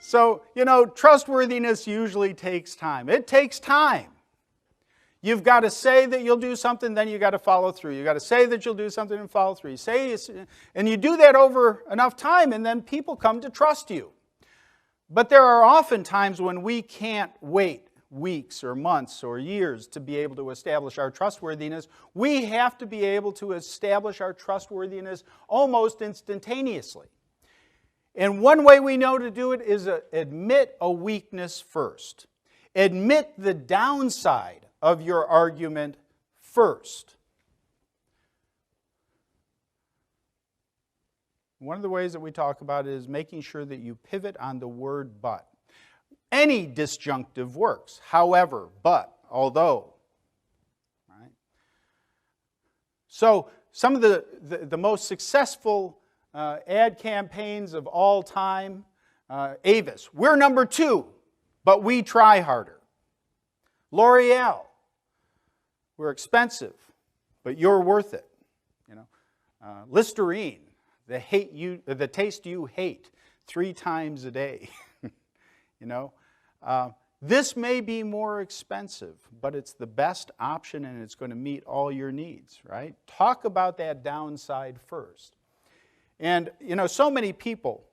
So, trustworthiness usually takes time. It takes time. You've got to say that you'll do something, then you've got to follow through. You've got to say that you'll do something and follow through. And you do that over enough time, and then people come to trust you. But there are often times when we can't wait weeks or months or years to be able to establish our trustworthiness. We have to be able to establish our trustworthiness almost instantaneously. And one way we know to do it is admit a weakness first. Admit the downside of your argument first. One of the ways that we talk about it is making sure that you pivot on the word but. Any disjunctive works. However, but, although. Right? So some of the most successful ad campaigns of all time, Avis, we're number 2, but we try harder. L'Oreal, we're expensive, but you're worth it. Listerine, the taste you hate 3 times a day. This may be more expensive, but it's the best option and it's going to meet all your needs, right? Talk about that downside first. And, so many people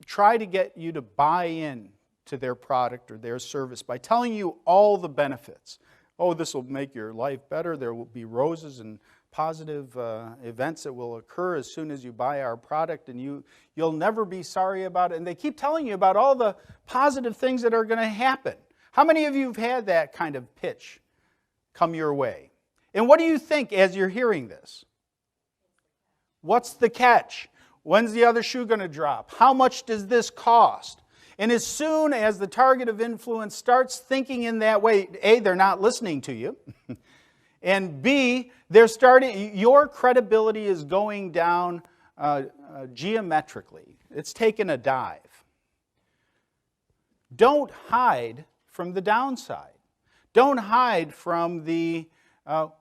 try to get you to buy in to their product or their service by telling you all the benefits. Oh, this will make your life better. There will be roses and positive events that will occur as soon as you buy our product, and you'll never be sorry about it. And they keep telling you about all the positive things that are going to happen. How many of you have had that kind of pitch come your way? And what do you think as you're hearing this? What's the catch? When's the other shoe going to drop? How much does this cost? And as soon as the target of influence starts thinking in that way, A, they're not listening to you. And B, your credibility is going down geometrically. It's taken a dive. Don't hide from the downside. Don't hide from the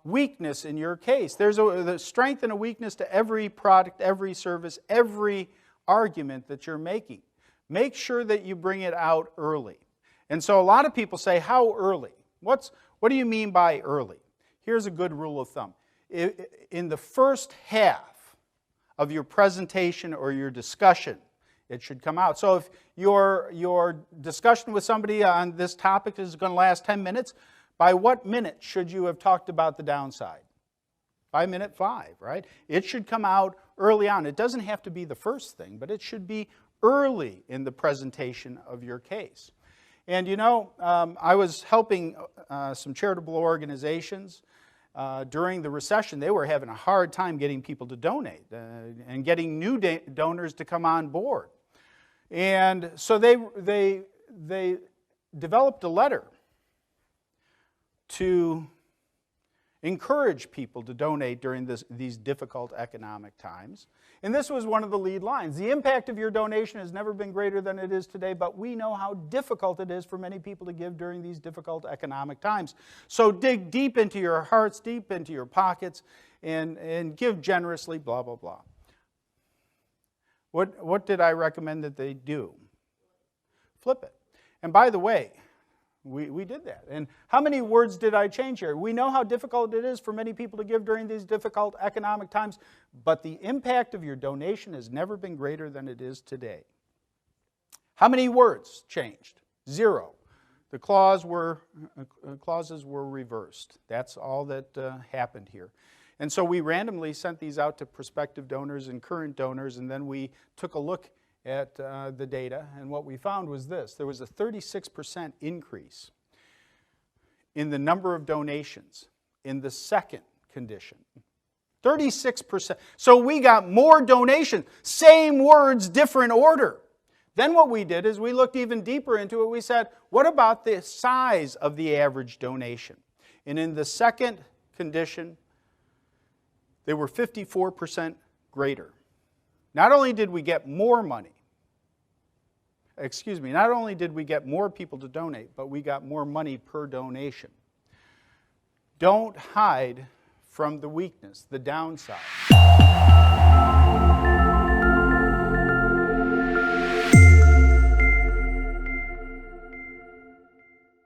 weakness in your case. There's a strength and a weakness to every product, every service, every argument that you're making. Make sure that you bring it out early. And so a lot of people say, how early? What do you mean by early? Here's a good rule of thumb. In the first half of your presentation or your discussion, it should come out. So if your discussion with somebody on this topic is going to last 10 minutes, by what minute should you have talked about the downside? By minute 5, right? It should come out early on. It doesn't have to be the first thing, but it should be early in the presentation of your case. And I was helping some charitable organizations during the recession. They were having a hard time getting people to donate and getting new donors to come on board. And so they developed a letter to encourage people to donate during these difficult economic times. And this was one of the lead lines. The impact of your donation has never been greater than it is today, but we know how difficult it is for many people to give during these difficult economic times. So dig deep into your hearts, deep into your pockets, and give generously, blah, blah, blah. What did I recommend that they do? Flip it. And by the way, we did that. And how many words did I change here? We know how difficult it is for many people to give during these difficult economic times, but the impact of your donation has never been greater than it is today. How many words changed? 0. The clauses were reversed. That's all that happened here. And so we randomly sent these out to prospective donors and current donors, and then we took a look at the data, and what we found was this. There was a 36% increase in the number of donations in the second condition. 36%. So we got more donations, same words, different order. Then what we did is we looked even deeper into it. We said, what about the size of the average donation? And in the second condition, they were 54% greater. Not only did we get more money, not only did we get more people to donate, but we got more money per donation. Don't hide from the weakness, the downside.